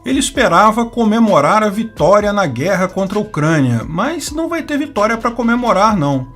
Ele esperava comemorar a vitória na guerra contra a Ucrânia, mas não vai ter vitória para comemorar não.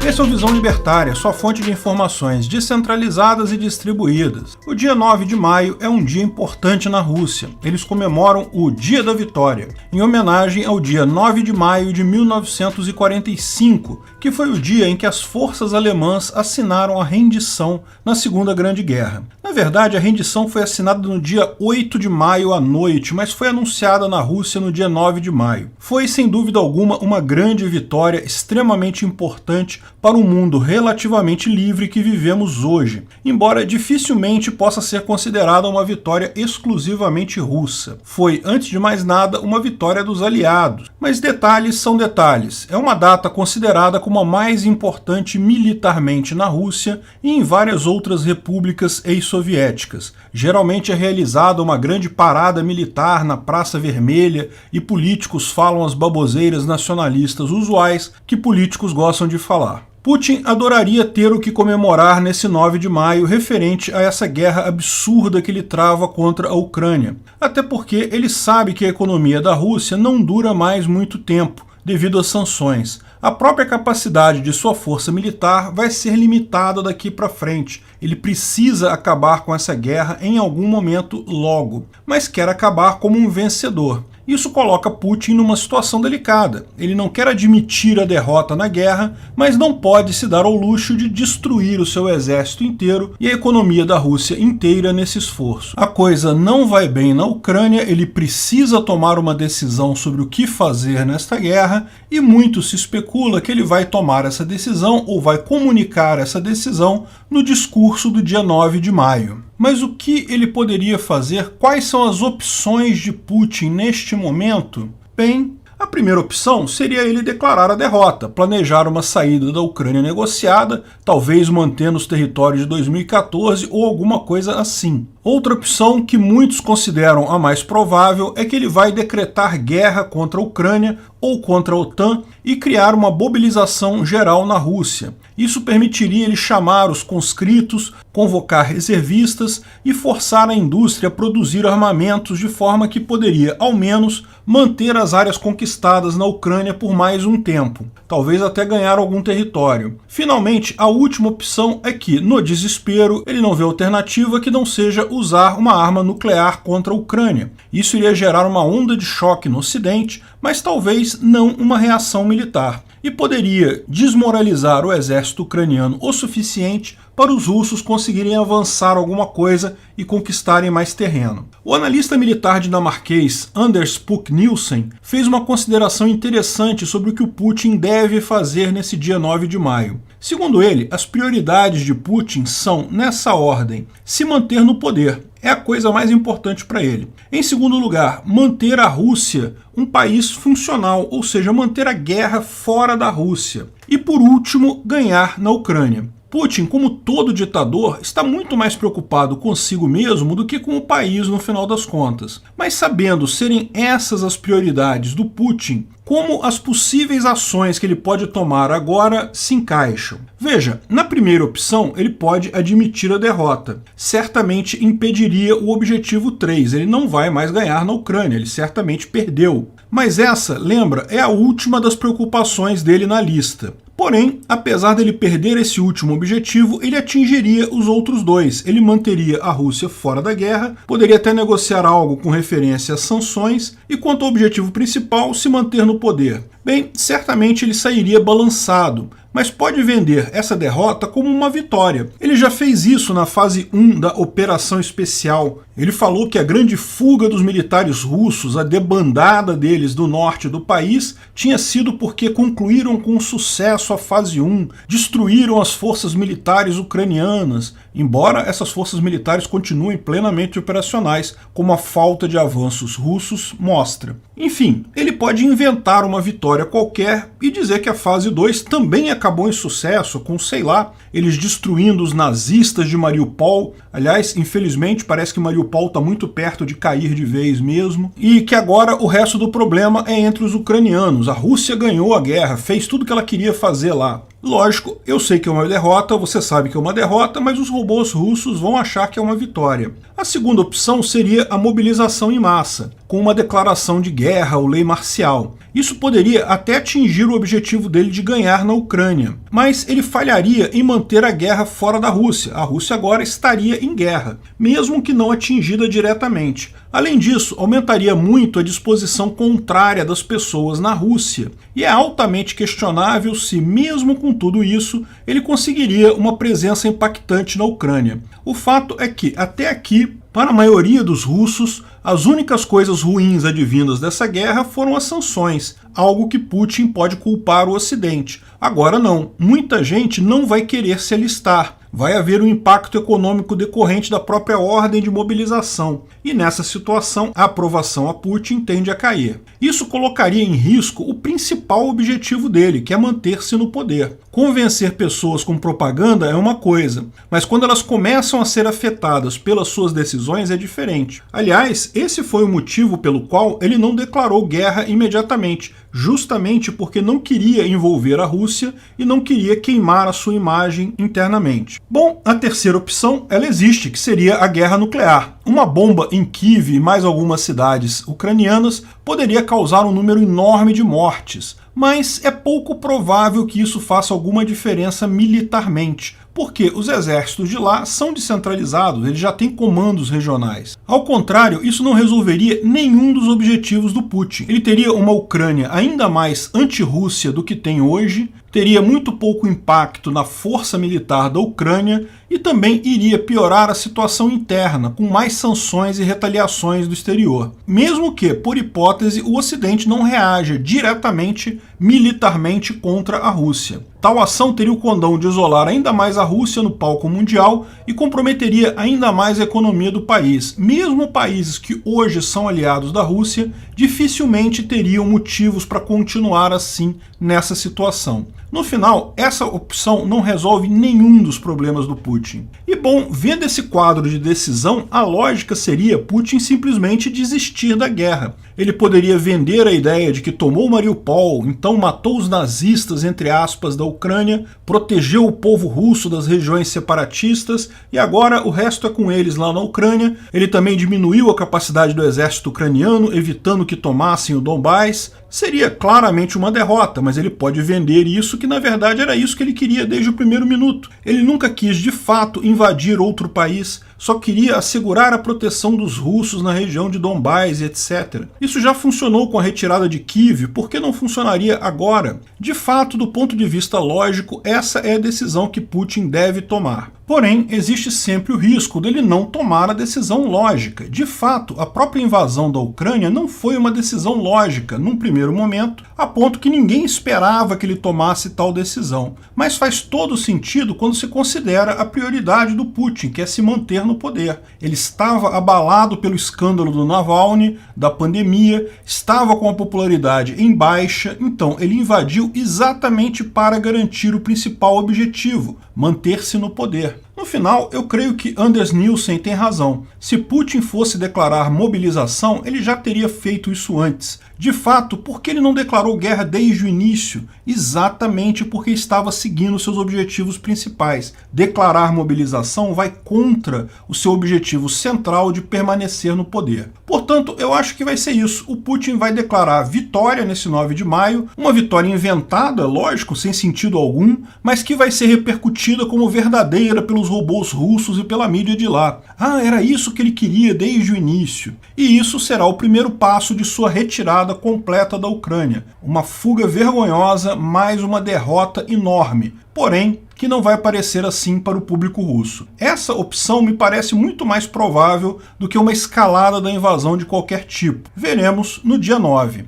Esse é o Visão Libertária, sua fonte de informações descentralizadas e distribuídas. O dia 9 de maio é um dia importante na Rússia. Eles comemoram o Dia da Vitória, em homenagem ao dia 9 de maio de 1945, que foi o dia em que as forças alemãs assinaram a rendição na Segunda Grande Guerra. Na verdade, a rendição foi assinada no dia 8 de maio à noite, mas foi anunciada na Rússia no dia 9 de maio. Foi, sem dúvida alguma, uma grande vitória extremamente importante para o mundo relativamente livre que vivemos hoje, embora dificilmente possa ser considerada uma vitória exclusivamente russa. Foi, antes de mais nada, uma vitória dos aliados. Mas detalhes são detalhes. É uma data considerada como a mais importante militarmente na Rússia e em várias outras repúblicas ex-soviéticas. Geralmente é realizada uma grande parada militar na Praça Vermelha e políticos falam as baboseiras nacionalistas usuais que políticos gostam de falar. Putin adoraria ter o que comemorar nesse 9 de maio referente a essa guerra absurda que ele trava contra a Ucrânia. Até porque ele sabe que a economia da Rússia não dura mais muito tempo, devido às sanções. A própria capacidade de sua força militar vai ser limitada daqui para frente. Ele precisa acabar com essa guerra em algum momento logo, mas quer acabar como um vencedor. Isso coloca Putin numa situação delicada. Ele não quer admitir a derrota na guerra, mas não pode se dar ao luxo de destruir o seu exército inteiro e a economia da Rússia inteira nesse esforço. A coisa não vai bem na Ucrânia, ele precisa tomar uma decisão sobre o que fazer nesta guerra e muito se especula que ele vai tomar essa decisão ou vai comunicar essa decisão no discurso do dia 9 de maio. Mas o que ele poderia fazer? Quais são as opções de Putin neste momento? Bem, a primeira opção seria ele declarar a derrota, planejar uma saída da Ucrânia negociada, talvez mantendo os territórios de 2014 ou alguma coisa assim. Outra opção, que muitos consideram a mais provável, é que ele vai decretar guerra contra a Ucrânia ou contra a OTAN e criar uma mobilização geral na Rússia. Isso permitiria ele chamar os conscritos, convocar reservistas e forçar a indústria a produzir armamentos de forma que poderia, ao menos, manter as áreas conquistadas na Ucrânia por mais um tempo, talvez até ganhar algum território. Finalmente, a última opção é que, no desespero, ele não vê alternativa que não seja usar uma arma nuclear contra a Ucrânia. Isso iria gerar uma onda de choque no Ocidente, mas talvez não uma reação militar, e poderia desmoralizar o exército ucraniano o suficiente para os russos conseguirem avançar alguma coisa e conquistarem mais terreno. O analista militar dinamarquês Anders Puk Nielsen fez uma consideração interessante sobre o que o Putin deve fazer nesse dia 9 de maio. Segundo ele, as prioridades de Putin são, nessa ordem, se manter no poder. É a coisa mais importante para ele. Em segundo lugar, manter a Rússia um país funcional, ou seja, manter a guerra fora da Rússia. E por último, ganhar na Ucrânia. Putin, como todo ditador, está muito mais preocupado consigo mesmo do que com o país no final das contas. Mas sabendo serem essas as prioridades do Putin, como as possíveis ações que ele pode tomar agora se encaixam? Veja, na primeira opção, ele pode admitir a derrota. Certamente impediria o objetivo 3, ele não vai mais ganhar na Ucrânia, ele certamente perdeu. Mas essa, lembra, é a última das preocupações dele na lista. Porém, apesar dele perder esse último objetivo, ele atingiria os outros dois. Ele manteria a Rússia fora da guerra, poderia até negociar algo com referência às sanções, e quanto ao objetivo principal, se manter no poder. Bem, certamente ele sairia balançado, mas pode vender essa derrota como uma vitória. Ele já fez isso na fase 1 da Operação Especial. Ele falou que a grande fuga dos militares russos, a debandada deles do norte do país, tinha sido porque concluíram com sucesso a fase 1, destruíram as forças militares ucranianas, embora essas forças militares continuem plenamente operacionais, como a falta de avanços russos mostra. Enfim, ele pode inventar uma vitória qualquer e dizer que a fase 2 também acabou em sucesso com, sei lá, eles destruindo os nazistas de Mariupol. Aliás, infelizmente, parece que Mariupol está muito perto de cair de vez mesmo, e que agora o resto do problema é entre os ucranianos. A Rússia ganhou a guerra, fez tudo o que ela queria fazer lá. Lógico, eu sei que é uma derrota, você sabe que é uma derrota, mas os robôs russos vão achar que é uma vitória. A segunda opção seria a mobilização em massa, com uma declaração de guerra ou lei marcial. Isso poderia até atingir o objetivo dele de ganhar na Ucrânia, mas ele falharia em manter a guerra fora da Rússia. A Rússia agora estaria em guerra, mesmo que não atingida diretamente. Além disso, aumentaria muito a disposição contrária das pessoas na Rússia, e é altamente questionável se, mesmo com tudo isso, ele conseguiria uma presença impactante na Ucrânia. O fato é que, até aqui, para a maioria dos russos, as únicas coisas ruins advindas dessa guerra foram as sanções, algo que Putin pode culpar o Ocidente. Agora não, muita gente não vai querer se alistar. Vai haver um impacto econômico decorrente da própria ordem de mobilização, e nessa situação a aprovação a Putin tende a cair. Isso colocaria em risco o principal objetivo dele, que é manter-se no poder. Convencer pessoas com propaganda é uma coisa, mas quando elas começam a ser afetadas pelas suas decisões é diferente. Aliás, esse foi o motivo pelo qual ele não declarou guerra imediatamente, justamente porque não queria envolver a Rússia e não queria queimar a sua imagem internamente. Bom, a terceira opção, ela existe, que seria a guerra nuclear. Uma bomba em Kiev e mais algumas cidades ucranianas poderia causar um número enorme de mortes, mas é pouco provável que isso faça alguma diferença militarmente, porque os exércitos de lá são descentralizados, eles já têm comandos regionais. Ao contrário, isso não resolveria nenhum dos objetivos do Putin. Ele teria uma Ucrânia ainda mais anti-Rússia do que tem hoje, teria muito pouco impacto na força militar da Ucrânia e também iria piorar a situação interna, com mais sanções e retaliações do exterior. Mesmo que, por hipótese, o Ocidente não reaja diretamente militarmente contra a Rússia. Tal ação teria o condão de isolar ainda mais a Rússia no palco mundial e comprometeria ainda mais a economia do país. Mesmo países que hoje são aliados da Rússia dificilmente teriam motivos para continuar assim nessa situação. No final, essa opção não resolve nenhum dos problemas do Putin. E bom, vendo esse quadro de decisão, a lógica seria Putin simplesmente desistir da guerra. Ele poderia vender a ideia de que tomou Mariupol, então matou os nazistas, entre aspas, da Ucrânia, protegeu o povo russo das regiões separatistas e agora o resto é com eles lá na Ucrânia. Ele também diminuiu a capacidade do exército ucraniano, evitando que tomassem o Donbás. Seria claramente uma derrota, mas ele pode vender isso, que na verdade era isso que ele queria desde o primeiro minuto. Ele nunca quis de fato invadir outro país, só queria assegurar a proteção dos russos na região de Donbás e etc. Isso já funcionou com a retirada de Kiev, por que não funcionaria agora? De fato, do ponto de vista lógico, essa é a decisão que Putin deve tomar. Porém, existe sempre o risco dele não tomar a decisão lógica. De fato, a própria invasão da Ucrânia não foi uma decisão lógica, num primeiro momento, a ponto que ninguém esperava que ele tomasse tal decisão. Mas faz todo sentido quando se considera a prioridade do Putin, que é se manter no poder. Ele estava abalado pelo escândalo do Navalny, da pandemia, estava com a popularidade em baixa, então ele invadiu exatamente para garantir o principal objetivo, manter-se no poder. No final, eu creio que Anders Nielsen tem razão. Se Putin fosse declarar mobilização, ele já teria feito isso antes. De fato, por que ele não declarou guerra desde o início? Exatamente porque estava seguindo seus objetivos principais. Declarar mobilização vai contra o seu objetivo central de permanecer no poder. Portanto, eu acho que vai ser isso. O Putin vai declarar vitória nesse 9 de maio, uma vitória inventada, lógico, sem sentido algum, mas que vai ser repercutida como verdadeira pelos robôs russos e pela mídia de lá. Ah, era isso que ele queria desde o início. E isso será o primeiro passo de sua retirada completa da Ucrânia. Uma fuga vergonhosa, mais uma derrota enorme. Porém, que não vai parecer assim para o público russo. Essa opção me parece muito mais provável do que uma escalada da invasão de qualquer tipo. Veremos no dia 9.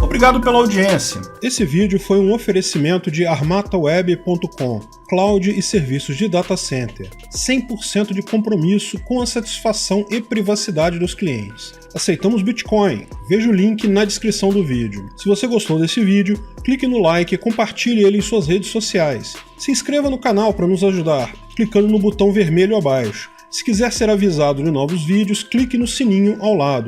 Obrigado pela audiência. Esse vídeo foi um oferecimento de armataweb.com. cloud e serviços de data center. 100% de compromisso com a satisfação e privacidade dos clientes. Aceitamos Bitcoin. Veja o link na descrição do vídeo. Se você gostou desse vídeo, clique no like e compartilhe ele em suas redes sociais. Se inscreva no canal para nos ajudar, clicando no botão vermelho abaixo. Se quiser ser avisado de novos vídeos, clique no sininho ao lado.